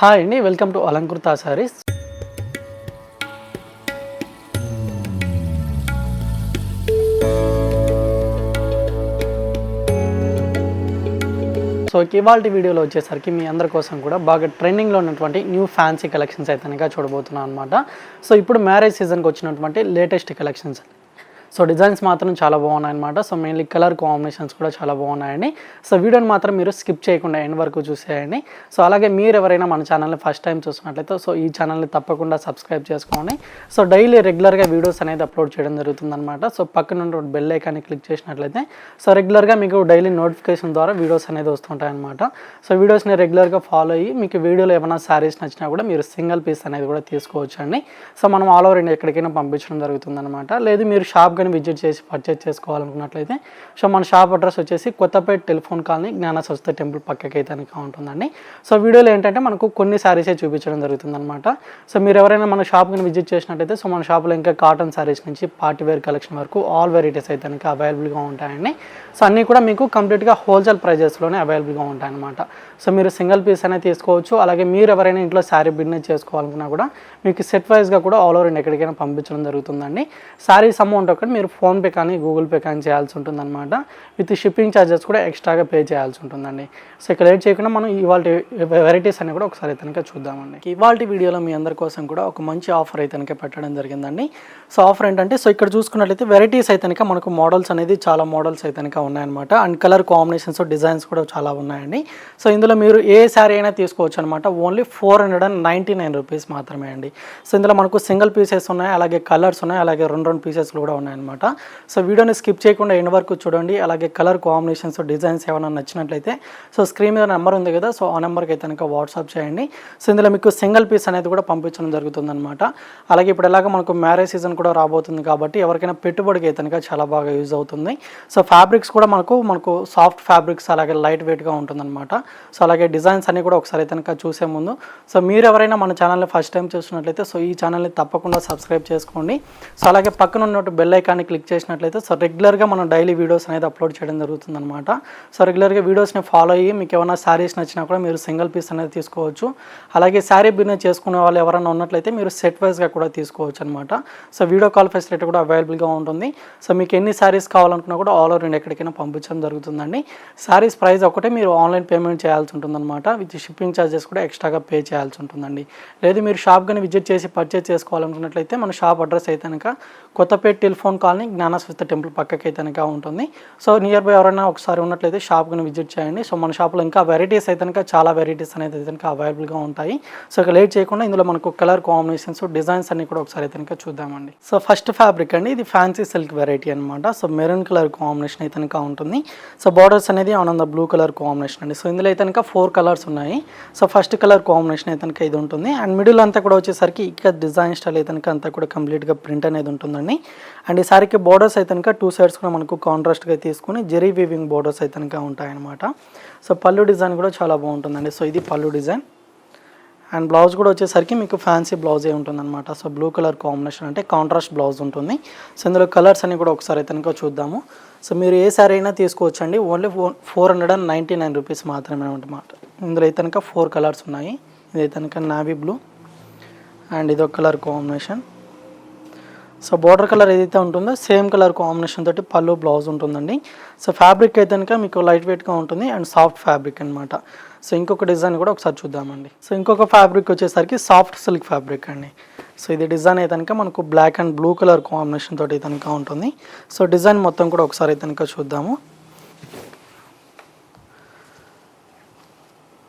Hi అండి, welcome to Alankrita saris. So ఇవాల్టి వీడియోలో వచ్చేసరికి మీ అందరి కోసం కూడా బాగా ట్రెండింగ్లో ఉన్నటువంటి న్యూ ఫ్యాన్సీ కలెక్షన్స్ అయితే చూడబోతున్నాను అనమాట. సో ఇప్పుడు మ్యారేజ్ సీజన్కి వచ్చినటువంటి లేటెస్ట్ కలెక్షన్స్. సో డిజైన్స్ మాత్రం చాలా బాగున్నాయి అనమాట. సో మెయిన్లీ కలర్ కాంబినేషన్స్ కూడా చాలా బాగున్నాయండి. సో వీడియోని మాత్రం మీరు స్కిప్ చేయకుండా ఎండ్ వరకు చూసేయండి. సో అలాగే మీరు ఎవరైనా మన ఛానల్ని ఫస్ట్ టైం చూసినట్లయితే సో ఈ ఛానల్ని తప్పకుండా సబ్స్క్రైబ్ చేసుకోండి. సో డైలీ రెగ్యులర్గా వీడియోస్ అనేది అప్లోడ్ చేయడం జరుగుతుందన్నమాట. సో పక్కన ఉన్న బెల్ ఐకాన్ని క్లిక్ చేసినట్లయితే సో రెగ్యులర్గా మీకు డైలీ నోటిఫికేషన్ ద్వారా వీడియోస్ అనేది వస్తుంటాయన్నమాట. సో వీడియోస్ని రెగ్యులర్గా ఫాలో అయ్యి మీకు వీడియోలో ఏమైనా శారీస్ నచ్చినా కూడా మీరు సింగిల్ పీస్ అనేది కూడా తీసుకోవచ్చు అండి. సో మనం ఆల్ ఓవర్ ఇండియా ఎక్కడికైనా పంపించడం జరుగుతుందన్నమాట. లేదు మీరు షాప్ విజిట్ చేసి పర్చేజ్ చేసుకోవాలనుకున్నట్లయితే సో మన షాప్ అడ్రస్ వచ్చేసి కొత్తపేట టెలిఫోన్ కాలనీ జ్ఞాన సరస్వతి టెంపుల్ పక్కకి అయితే ఉంటుందండి. సో వీడియోలో ఏంటంటే మనకు కొన్ని శారీసే చూపించడం జరుగుతుందన్నమాట. సో మీరు ఎవరైనా మన షాప్కి విజిట్ చేసినట్లయితే సో మన షాప్లో ఇంకా కాటన్ శారీస్ నుంచి పార్టీ వేర్ కలెక్షన్ వరకు ఆల్ వెరైటీస్ అయితే అవైలబుల్గా ఉంటాయండి. సో అన్నీ కూడా మీకు కంప్లీట్గా హోల్సేల్ ప్రైజెస్లోనే అవైలబుల్గా ఉంటాయన్నమాట. సో మీరు సింగిల్ పీస్ అనేది తీసుకోవచ్చు. అలాగే మీరు ఎవరైనా ఇంట్లో శారీ బిజినెస్ చేసుకోవాలనుకున్నా కూడా మీకు సెట్ వైజ్గా కూడా ఆల్ ఓవర్ ఎక్కడికైనా పంపించడం జరుగుతుందండి. శారీస్ అమౌంట్ ఒకటి మీరు ఫోన్పే కానీ గూగుల్ పే కానీ చేయాల్సి ఉంటుందన్నమాట. విత్ షిప్పింగ్ ఛార్జెస్ కూడా ఎక్స్ట్రాగా పే చేయాల్సి ఉంటుందండి. సో ఇక్కడ లేట్ చేయకుండా మనం ఇవాళ వెరైటీస్ అని కూడా ఒకసారి అయితే చూద్దామండి. ఇవాళ వీడియోలో మీ అందరి కోసం కూడా ఒక మంచి ఆఫర్ అయితే పెట్టడం జరిగిందండి. సో ఆఫర్ ఏంటంటే సో ఇక్కడ చూసుకున్నట్లయితే వెరైటీస్ అయితే మనకు మోడల్స్ అనేది చాలా మోడల్స్ అయితే ఉన్నాయన్నమాట. అండ్ కలర్ కాంబినేషన్స్ డిజైన్స్ కూడా చాలా ఉన్నాయండి. సో ఇందులో మీరు ఏ శారీ అయినా తీసుకోవచ్చు అనమాట. ఓన్లీ 499 రూపీస్ మాత్రమే అండి. సో ఇందులో మనకు సింగిల్ పీసెస్ ఉన్నాయి, అలాగే కలర్స్ ఉన్నాయి, అలాగే రెండు పీసెస్ కూడా ఉన్నాయన్నమాట. సో వీడియోని స్కిప్ చేయకుండా ఎండ్ వరకు చూడండి. అలాగే కలర్ కాంబినేషన్స్ డిజైన్స్ ఏమైనా నచ్చినట్లయితే సో స్క్రీన్ మీద నెంబర్ ఉంది కదా, సో ఆ నెంబర్కి అయితే వాట్సాప్ చేయండి. సో ఇందులో మీకు సింగిల్ పీస్ అనేది కూడా పంపించడం జరుగుతుందన్నమాట. అలాగే ఇప్పుడు ఎలాగ మనకు మ్యారేజ్ సీజన్ కూడా రాబోతుంది కాబట్టి ఎవరికైనా పెట్టుబడికి అయితే చాలా బాగా యూజ్ అవుతుంది. సో ఫ్యాబ్రిక్స్ కూడా మనకు సాఫ్ట్ ఫ్యాబ్రిక్స్ అలాగే లైట్ వెయిట్గా ఉంటుందన్నమాట. సో అలాగే డిజైన్స్ అన్ని కూడా ఒకసారి అయితే చూసే ముందు సో మీరు ఎవరైనా మన ఛానల్ని ఫస్ట్ టైం చూసినట్లయితే సో ఈ ఛానల్ని తప్పకుండా సబ్స్క్రైబ్ చేసుకోండి. సో అలాగే పక్కన ఉన్నట్టు బెల్ ఐకాన్ని క్లిక్ చేసినట్లయితే సో రెగ్యులర్గా మనం డైలీ వీడియోస్ అనేది అప్లోడ్ చేయడం జరుగుతుందన్నమాట. సో రెగ్యులర్గా వీడియోస్ని ఫాలో అయ్యి మీకు ఏమైనా శారీస్ నచ్చినా కూడా మీరు సింగిల్ పీస్ అనేది తీసుకోవచ్చు. అలాగే శారీ బిజినెస్ చేసుకునే వాళ్ళు ఎవరైనా ఉన్నట్లయితే మీరు సెట్ వైజ్గా కూడా తీసుకోవచ్చు అనమాట. సో వీడియో కాల్ ఫెసిలిటీ కూడా అవైలబుల్గా ఉంటుంది. సో మీకు ఎన్ని శారీస్ కావాలనుకున్నా కూడా ఆల్ ఓవర్ ఇండియా ఎక్కడికైనా పంపించడం జరుగుతుందండి. శారీస్ ప్రైస్ ఒకటే మీరు ఆన్లైన్ పేమెంట్ చేయాల్సి ఉంటుందన్నమాట. విత్ షిప్పింగ్ ఛార్జెస్ కూడా ఎక్స్ట్రాగా పే చేయాల్సి ఉంటుందండి. లేదు మీరు షాప్ కానీ విజిట్ చేసి పర్చేజ్ చేసుకోవాలనుకున్నట్లయితే మన షాప్ అడ్రస్ అయితే కొత్తపేట టెలిఫోన్ కాలనీ జ్ఞాన సరస్వతి టెంపుల్ పక్కకి అయితే ఉంటుంది. సో నియర్ బై ఎవరైనా ఒకసారి ఉన్నట్లయితే షాప్ కానీ విజిట్ చేయండి. సో మన షాప్లో ఇంకా వెరైటీస్ అయితే చాలా వెరైటీస్ అనేది అయితే అవైలబుల్గా ఉంటాయి. సో ఇక లేట్ చేయకుండా ఇందులో మనకు కలర్ కాంబినేషన్స్ డిజైన్స్ అన్ని కూడా ఒకసారి అయితే చూద్దామండి. సో ఫస్ట్ ఫ్యాబ్రిక్ అండి, ఇది ఫ్యాన్సీ సిల్క్ వెరైటీ అనమాట. సో మెరూన్ కలర్ కాంబినేషన్ అయితే ఉంటుంది. సో బార్డర్స్ అనేది ఆనంద బ్లూ కలర్ కాంబినేషన్ అండి. సో ఇందులో అయితే 4 కలర్స్ ఉన్నాయి. సో ఫస్ట్ కలర్ కాంబినేషన్ అయితే ఇది ఉంటుంది. అండ్ మిడిల్ అంతా కూడా వచ్చేసరికి ఇక్కడ డిజైన్ స్టైల్ అయితే అంతా కూడా కంప్లీట్గా ప్రింట్ అనేది ఉంటుందండి. అండ్ ఈ సారీకి బోర్డర్స్ అయితే 2 సైడ్స్ కూడా మనకు కాంట్రాస్ట్గా తీసుకుని జెరీ వీవింగ్ బోర్డర్స్ అయితే ఉంటాయన్నమాట. సో పళ్ళు డిజైన్ కూడా చాలా బాగుంటుందండి. సో ఇది పళ్ళు డిజైన్. అండ్ బ్లౌజ్ కూడా వచ్చేసరికి మీకు ఫ్యాన్సీ బ్లౌజే ఉంటుందన్నమాట. సో బ్లూ కలర్ కాంబినేషన్ అంటే కాంట్రాస్ట్ బ్లౌజ్ ఉంటుంది. సో ఇందులో కలర్స్ అన్ని కూడా ఒకసారి అయితే చూద్దాము. సో మీరు ఏ సారీ అయినా తీసుకోవచ్చండి. ఓన్లీ 499 రూపీస్ మాత్రమే అనమాట. ఇందులో అయితే 4 కలర్స్ ఉన్నాయి. ఇదైతే నావీ బ్లూ అండ్ ఇదొక colour combination. So border colour ఏదైతే ఉంటుందో సేమ్ కలర్ కాంబినేషన్ తోటి పళ్ళు బ్లౌజ్ ఉంటుందండి. సో ఫ్యాబ్రిక్ అయితే మీకు లైట్ వెయిట్గా ఉంటుంది అండ్ సాఫ్ట్ ఫ్యాబ్రిక్ అనమాట. సో ఇంకొక డిజైన్ కూడా ఒకసారి చూద్దామండి. సో ఇంకొక ఫ్యాబ్రిక్ వచ్చేసరికి సాఫ్ట్ సిల్క్ ఫ్యాబ్రిక్ అండి. సో ఇది డిజైన్ అయితే మనకు black and blue colour combination తోటి అయితే ఉంటుంది. సో డిజైన్ మొత్తం కూడా ఒకసారి అయితే చూద్దాము.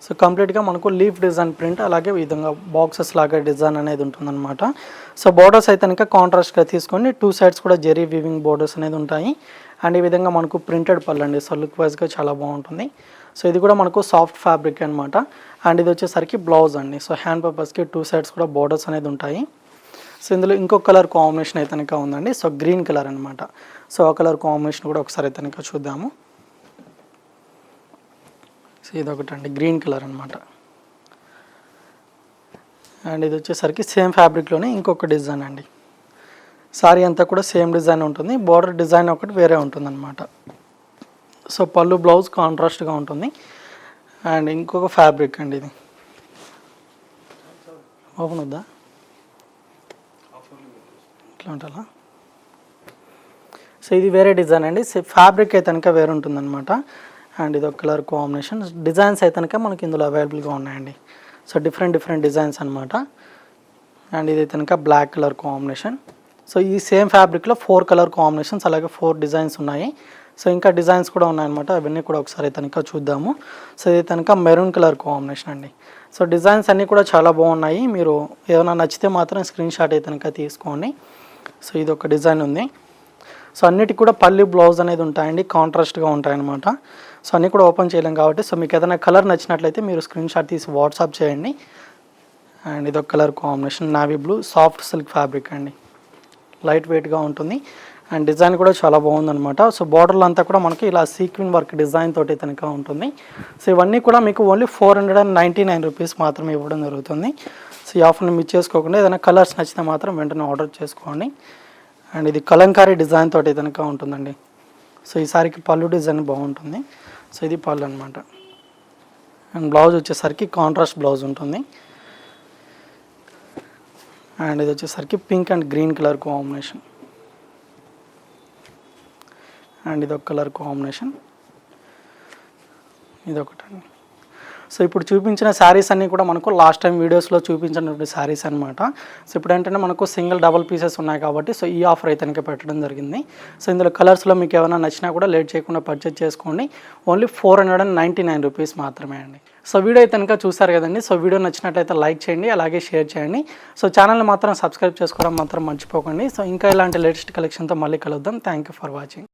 సో కంప్లీట్గా మనకు లీఫ్ డిజైన్ ప్రింట్ అలాగే ఈ విధంగా బాక్సెస్ లాగా డిజైన్ అనేది ఉంటుందన్నమాట. సో బోర్డర్స్ అయితే కాంట్రాస్ట్గా తీసుకొని 2 సైడ్స్ కూడా జెరీ వీవింగ్ బోర్డర్స్ అనేది ఉంటాయి. అండ్ ఈ విధంగా మనకు ప్రింటెడ్ పళ్ళు అండి. సో లుక్ వైజ్గా చాలా బాగుంటుంది. సో ఇది కూడా మనకు సాఫ్ట్ ఫ్యాబ్రిక్ అనమాట. అండ్ ఇది వచ్చేసరికి బ్లౌజ్ అండి. సో హ్యాండ్ పర్పస్కి 2 సైడ్స్ కూడా బోర్డర్స్ అనేది ఉంటాయి. సో ఇందులో ఇంకొక కలర్ కాంబినేషన్ అయితే ఉందండి. సో గ్రీన్ కలర్ అనమాట. సో ఆ కలర్ కాంబినేషన్ కూడా ఒకసారి అయితే చూద్దాము. సో ఇదొకటండి గ్రీన్ కలర్ అనమాట. అండ్ ఇది వచ్చేసరికి సేమ్ ఫ్యాబ్రిక్లోనే ఇంకొక డిజైన్ అండి. సారీ అంతా కూడా సేమ్ డిజైన్ ఉంటుంది. బార్డర్ డిజైన్ ఒకటి వేరే ఉంటుందన్నమాట. సో పళ్ళు బ్లౌజ్ కాంట్రాస్ట్గా ఉంటుంది. అండ్ ఇంకొక ఫ్యాబ్రిక్ అండి ఇది. ఓపెన్ వద్దా, ఇట్లా ఉంటుందా? సో ఇది వేరే డిజైన్ అండి. ఫ్యాబ్రిక్ అయితే కనుక వేరే ఉంటుందన్నమాట. అండ్ ఇది ఒక కలర్ కాంబినేషన్. డిజైన్స్ అయితే కనుక మనకి ఇందులో అవైలబుల్గా ఉన్నాయండి. సో డిఫరెంట్ డిజైన్స్ అనమాట. అండ్ ఇది కనుక బ్లాక్ కలర్ కాంబినేషన్. సో ఈ సేమ్ ఫ్యాబ్రిక్లో 4 కలర్ కాంబినేషన్స్ అలాగే 4 డిజైన్స్ ఉన్నాయి. సో ఇంకా డిజైన్స్ కూడా ఉన్నాయన్నమాట. అవన్నీ కూడా ఒకసారి కనుక చూద్దాము. సో ఇది కనుక మెరూన్ కలర్ కాంబినేషన్ అండి. సో డిజైన్స్ అన్నీ కూడా చాలా బాగున్నాయి. మీరు ఏమైనా నచ్చితే మాత్రం స్క్రీన్ షాట్ అయితే కనుక తీసుకోండి. సో ఇది ఒక డిజైన్ ఉంది. సో అన్నిటికి కూడా పల్లి బ్లౌజ్ అనేది ఉంటాయండి, కాంట్రాస్ట్గా ఉంటాయన్నమాట. సో అన్నీ కూడా ఓపెన్ చేయలేం కాబట్టి సో మీకు ఏదైనా కలర్ నచ్చినట్లయితే మీరు స్క్రీన్ షాట్ తీసి వాట్సాప్ చేయండి. అండ్ ఇదొక colour combination navy blue, soft silk fabric అండి, లైట్ వెయిట్గా ఉంటుంది. అండ్ డిజైన్ కూడా చాలా బాగుందన్నమాట. సో బార్డర్లో అంతా కూడా మనకి ఇలా సీక్వెన్ వర్క్ డిజైన్ తోటి కనుక ఉంటుంది. సో ఇవన్నీ కూడా మీకు ఓన్లీ 499 రూపీస్ మాత్రమే ఇవ్వడం జరుగుతుంది. సో ఈ ఆఫర్ని మిస్ చేసుకోకుండా ఏదైనా కలర్స్ నచ్చితే మాత్రం వెంటనే ఆర్డర్ చేసుకోండి. అండ్ ఇది కలంకారీ డిజైన్ తోటి కనుక ఉంటుందండి. సో ఈసారికి పళ్ళు డిజైన్ బాగుంటుంది. సో ఇది పళ్ళు అనమాట. అండ్ బ్లౌజ్ వచ్చేసరికి కాంట్రాస్ట్ బ్లౌజ్ ఉంటుంది. అండ్ ఇది వచ్చేసరికి pink and green colour combination. And ఇది ఒక కలర్ కాంబినేషన్, ఇది ఒకటండి. సో ఇప్పుడు చూపించిన శారీస్ అన్నీ కూడా మనకు లాస్ట్ టైం వీడియోస్లో చూపించినటువంటి శారీస్ అనమాట. సో ఇప్పుడు ఏంటంటే మనకు సింగిల్ డబల్ పీసెస్ ఉన్నాయి కాబట్టి సో ఈ ఆఫర్ అయితే కనుక పెట్టడం జరిగింది. సో ఇందులో కలర్స్లో మీకు ఏమైనా నచ్చినా కూడా లేట్ చేయకుండా పర్చేజ్ చేసుకోండి. ఓన్లీ 499 రూపీస్ మాత్రమే అండి. సో వీడియో అయితే కనుక చూసారు కదండి. సో వీడియో నచ్చినట్లయితే లైక్ చేయండి, అలాగే షేర్ చేయండి. సో ఛానల్ని మాత్రం సబ్స్క్రైబ్ చేసుకోవడం మాత్రం మర్చిపోకండి. సో ఇంకా ఇలాంటి లేటెస్ట్ కలెక్షన్తో మళ్ళీ కలుద్దాం. Thank you for watching.